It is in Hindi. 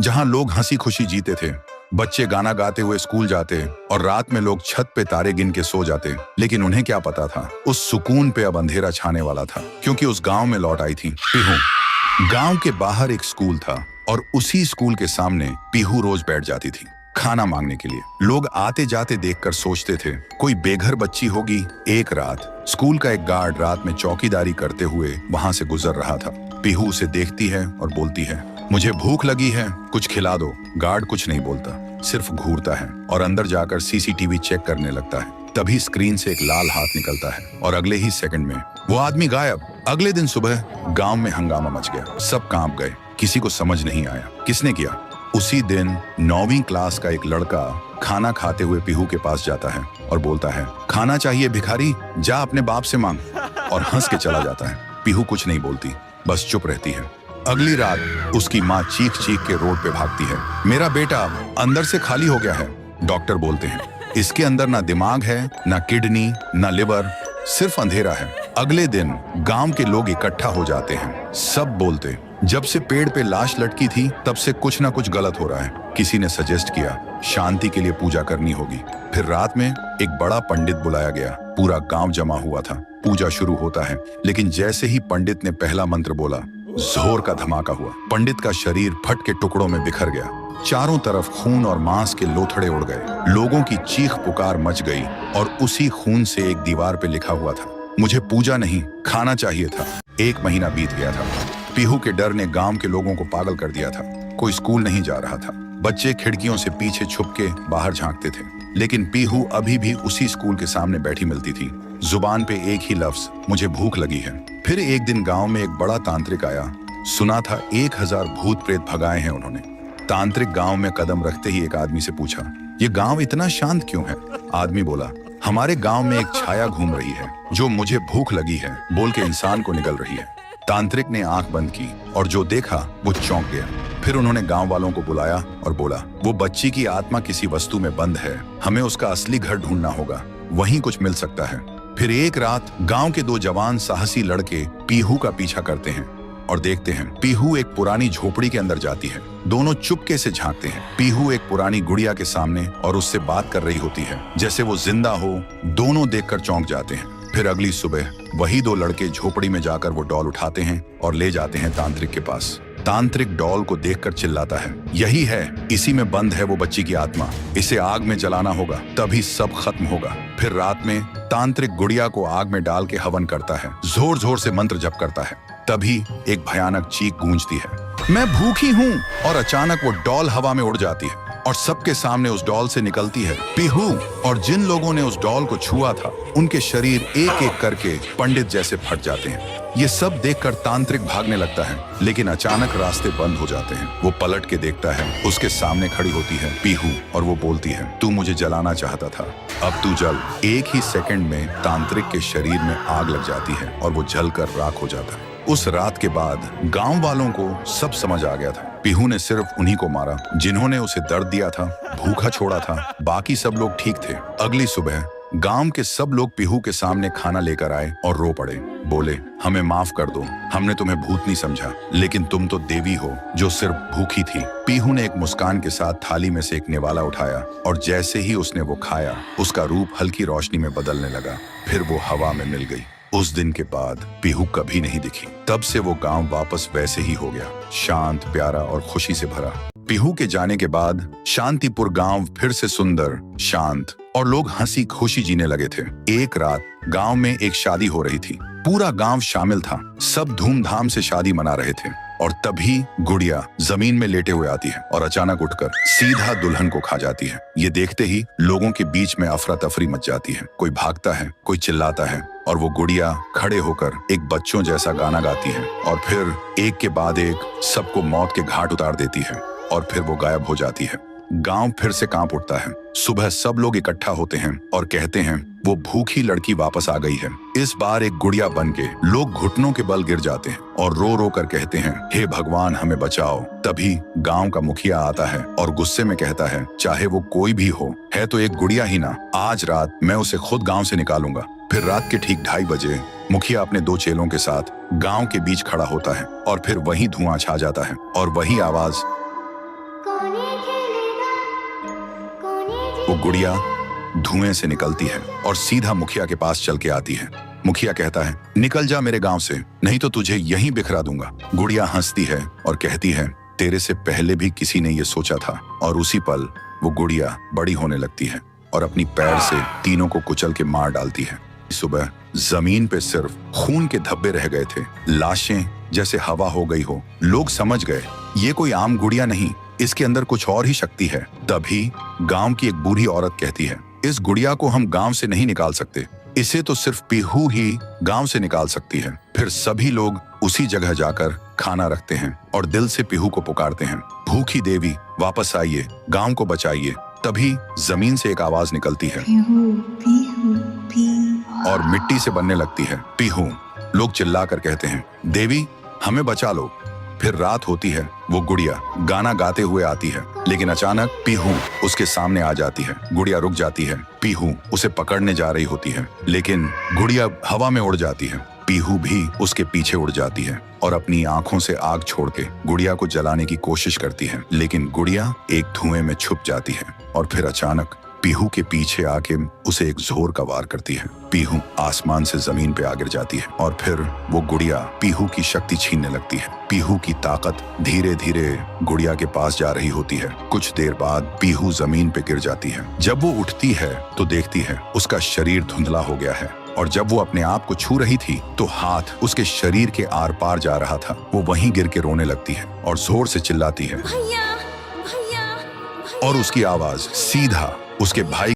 जहां लोग हंसी खुशी जीते थे, बच्चे गाना गाते हुए स्कूल जाते और रात में लोग छत पे तारे गिन के सो जाते। लेकिन उन्हें क्या पता था, उस सुकून पे अब अंधेरा छाने वाला था, क्योंकि उस गांव में लौट आई थी पीहू। गांव के बाहर एक स्कूल था और उसी स्कूल के सामने पीहू रोज बैठ जाती थी खाना मांगने के लिए। लोग आते जाते देखकर सोचते थे कोई बेघर बच्ची होगी। एक रात स्कूल का एक गार्ड रात में चौकीदारी करते हुए वहां से गुजर रहा था। पीहू उसे देखती है और बोलती है, मुझे भूख लगी है, कुछ खिला दो। गार्ड कुछ नहीं बोलता, सिर्फ घूरता है और अंदर जाकर सीसीटीवी चेक करने लगता है। तभी स्क्रीन से एक लाल हाथ निकलता है और अगले ही सेकंड में वो आदमी गायब। अगले दिन सुबह गांव में हंगामा मच गया, सब कांप गए, किसी को समझ नहीं आया किसने किया। उसी दिन 9वीं क्लास का एक लड़का खाना खाते हुए पीहू के पास जाता है और बोलता है, खाना चाहिए भिखारी, जा अपने बाप से मांग, और हंस के चला जाता है। पीहू कुछ नहीं बोलती, बस चुप रहती है। अगली रात उसकी माँ चीख चीख के रोड पे भागती है, मेरा बेटा अंदर से खाली हो गया है। डॉक्टर बोलते हैं, इसके अंदर ना दिमाग है, ना किडनी, ना लिवर, सिर्फ अंधेरा है। अगले दिन गांव के लोग इकट्ठा हो जाते हैं, सब बोलते, जब से पेड़ पे लाश लटकी थी तब से कुछ ना कुछ गलत हो रहा है। किसी ने सजेस्ट किया शांति के लिए पूजा करनी होगी। फिर रात में एक बड़ा पंडित बुलाया गया, पूरा गांव जमा हुआ था। पूजा शुरू होता है, लेकिन जैसे ही पंडित ने पहला मंत्र बोला, जोर का धमाका हुआ। पंडित का शरीर फट के टुकड़ों में बिखर गया, चारों तरफ खून और मांस के लोथड़े उड़ गए। लोगों की चीख पुकार मच गई और उसी खून से एक दीवार पे लिखा हुआ था, मुझे पूजा नहीं खाना चाहिए था। 1 महीना बीत गया था। पीहू के डर ने गांव के लोगों को पागल कर दिया था। कोई स्कूल नहीं जा रहा था, बच्चे खिड़कियों से पीछे छुप के बाहर झांकते थे। लेकिन पीहू अभी भी उसी स्कूल के सामने बैठी मिलती थी, जुबान पे एक ही लफ्ज, मुझे भूख लगी है। फिर एक दिन गांव में एक बड़ा तांत्रिक आया, सुना था 1000 भूत प्रेत भगाए हैं उन्होंने। तांत्रिक गांव में कदम रखते ही एक आदमी से पूछा, ये गांव इतना शांत क्यों है? आदमी बोला, हमारे गांव में एक छाया घूम रही है जो मुझे भूख लगी है बोल के इंसान को निगल रही है। तांत्रिक ने आंख बंद की और जो देखा वो चौंक गया। फिर उन्होंने गांव वालों को बुलाया और बोला, वो बच्ची की आत्मा किसी वस्तु में बंद है, हमें उसका असली घर ढूंढना होगा, वहीं कुछ मिल सकता है। फिर एक रात गांव के 2 जवान साहसी लड़के पीहू का पीछा करते हैं और देखते हैं पीहू एक पुरानी झोपड़ी के अंदर जाती है। दोनों चुपके से झांकते हैं। पीहू एक पुरानी गुड़िया के सामने और उससे बात कर रही होती है जैसे वो जिंदा हो। दोनों देखकर चौंक जाते हैं। फिर अगली सुबह वही 2 लड़के झोपड़ी में जाकर वो डॉल उठाते हैं और ले जाते हैं तांत्रिक के पास। तांत्रिक डॉल को देखकर चिल्लाता है, यही है, इसी में बंद है वो बच्ची की आत्मा, इसे आग में जलाना होगा तभी सब खत्म होगा। फिर रात में तांत्रिक गुड़िया को आग में डाल के हवन करता है, जोर जोर से मंत्र जप करता है। तभी एक भयानक चीख गूंजती है, मैं भूखी हूँ, और अचानक वो डॉल हवा में उड़ जाती है और सबके सामने उस डॉल से निकलती है पीहू। और जिन लोगों ने उस डॉल को छुआ था उनके शरीर एक एक करके पंडित जैसे फट जाते हैं। ये सब देखकर तांत्रिक भागने लगता है, लेकिन अचानक रास्ते बंद हो जाते हैं। वो पलट के देखता है, उसके सामने खड़ी होती है पीहू और वो बोलती है, तू मुझे जलाना चाहता था, अब तू जल। एक ही सेकंड में तांत्रिक के शरीर में आग लग जाती है और वो जलकर राख हो जाता है। उस रात के बाद गांव वालों को सब समझ आ गया था, पीहू ने सिर्फ उन्हीं को मारा जिन्होंने उसे दर्द दिया था, भूखा छोड़ा था, बाकी सब लोग ठीक थे। अगली सुबह गांव के सब लोग पीहू के सामने खाना लेकर आए और रो पड़े, बोले, हमें माफ कर दो, हमने तुम्हें भूत नहीं समझा, लेकिन तुम तो देवी हो जो सिर्फ भूखी थी। पीहू ने एक मुस्कान के साथ थाली में से एक निवाला उठाया और जैसे ही उसने वो खाया, उसका रूप हल्की रोशनी में बदलने लगा, फिर वो हवा में मिल गई। उस दिन के बाद पीहू कभी नहीं दिखी। तब से वो गांव वापस वैसे ही हो गया, शांत, प्यारा और खुशी से भरा। पीहू के जाने के बाद शांतिपुर गांव फिर से सुंदर, शांत और लोग हंसी खुशी जीने लगे थे। एक रात गांव में एक शादी हो रही थी, पूरा गांव शामिल था, सब धूमधाम से शादी मना रहे थे। और तभी गुड़िया जमीन में लेटे हुए आती है और अचानक उठकर सीधा दुल्हन को खा जाती है। ये देखते ही लोगों के बीच में अफरा तफरी मच जाती है, कोई भागता है, कोई चिल्लाता है और वो गुड़िया खड़े होकर एक बच्चों जैसा गाना गाती है और फिर एक के बाद एक सबको मौत के घाट उतार देती है और फिर वो गायब हो जाती है। गांव फिर से कांप उठता है। सुबह सब लोग इकट्ठा होते हैं और कहते हैं वो भूखी लड़की वापस आ गई है। इस बार एक गुड़िया बनके लोग घुटनों के बल गिर जाते हैं और रो रो कर कहते हैं, हे भगवान हमें बचाओ। तभी गांव का मुखिया आता है और गुस्से में कहता है, चाहे वो कोई भी हो, है तो एक गुड़िया ही ना, आज रात मैं उसे खुद गांव से निकालूंगा। फिर रात के ठीक 2:30 बजे मुखिया अपने 2 चेलों के साथ गांव के बीच खड़ा होता है और फिर वही धुआं छा जाता है और वही आवाज, गुड़िया धुएं से निकलती है और सीधा मुखिया के पास चल के आती है। मुखिया कहता है, निकल जा मेरे गांव से, नहीं तो तुझे यहीं बिखरा दूंगा। गुड़िया हंसती है और कहती है, तेरे से पहले भी किसी ने ये सोचा था। और उसी पल वो गुड़िया बड़ी होने लगती है और अपनी पैर से तीनों को कुचल के मार डालती है। सुबह जमीन पे सिर्फ खून के धब्बे रह गए थे, लाशें जैसे हवा हो गई हो। लोग समझ गए ये कोई आम गुड़िया नहीं, इसके अंदर कुछ और ही शक्ति है। तभी गांव की एक बूढ़ी औरत कहती है, इस गुड़िया को हम गांव से नहीं निकाल सकते, इसे तो सिर्फ पीहू ही गांव से निकाल सकती है। फिर सभी लोग उसी जगह जाकर खाना रखते हैं और दिल से पीहू को पुकारते हैं, भूखी देवी वापस आइए, गांव को बचाइए। तभी जमीन से एक आवाज निकलती है पीहू, पीहू, पीहू। और मिट्टी से बनने लगती है पीहू। लोग चिल्लाकर कहते हैं, देवी हमें बचा लो। फिर रात होती है, वो गुड़िया गाना गाते हुए आती है, लेकिन अचानक पीहू उसके सामने आ जाती है। गुड़िया रुक जाती है, पीहू उसे पकड़ने जा रही होती है, लेकिन गुड़िया हवा में उड़ जाती है। पीहू भी उसके पीछे उड़ जाती है और अपनी आंखों से आग छोड़ के गुड़िया को जलाने की कोशिश करती है, लेकिन गुड़िया एक धुएं में छुप जाती है और फिर अचानक पीहू के पीछे आके उसे एक जोर का वार करती है। पीहू आसमान से जमीन पे आ गिर जाती है और फिर वो गुड़िया पीहू की शक्ति छीनने लगती है। पीहू की ताकत धीरे धीरे गुड़िया के पास जा रही होती है। कुछ देर बाद पीहू जमीन पे गिर जाती है। जब वो उठती है तो देखती है उसका शरीर धुंधला हो गया है और जब वो अपने आप को छू रही थी तो हाथ उसके शरीर के आर पार जा रहा था। वो वहीं गिर के रोने लगती है और जोर से चिल्लाती है भैया, भैया, भैया। और उसकी आवाज सीधा उसके भाई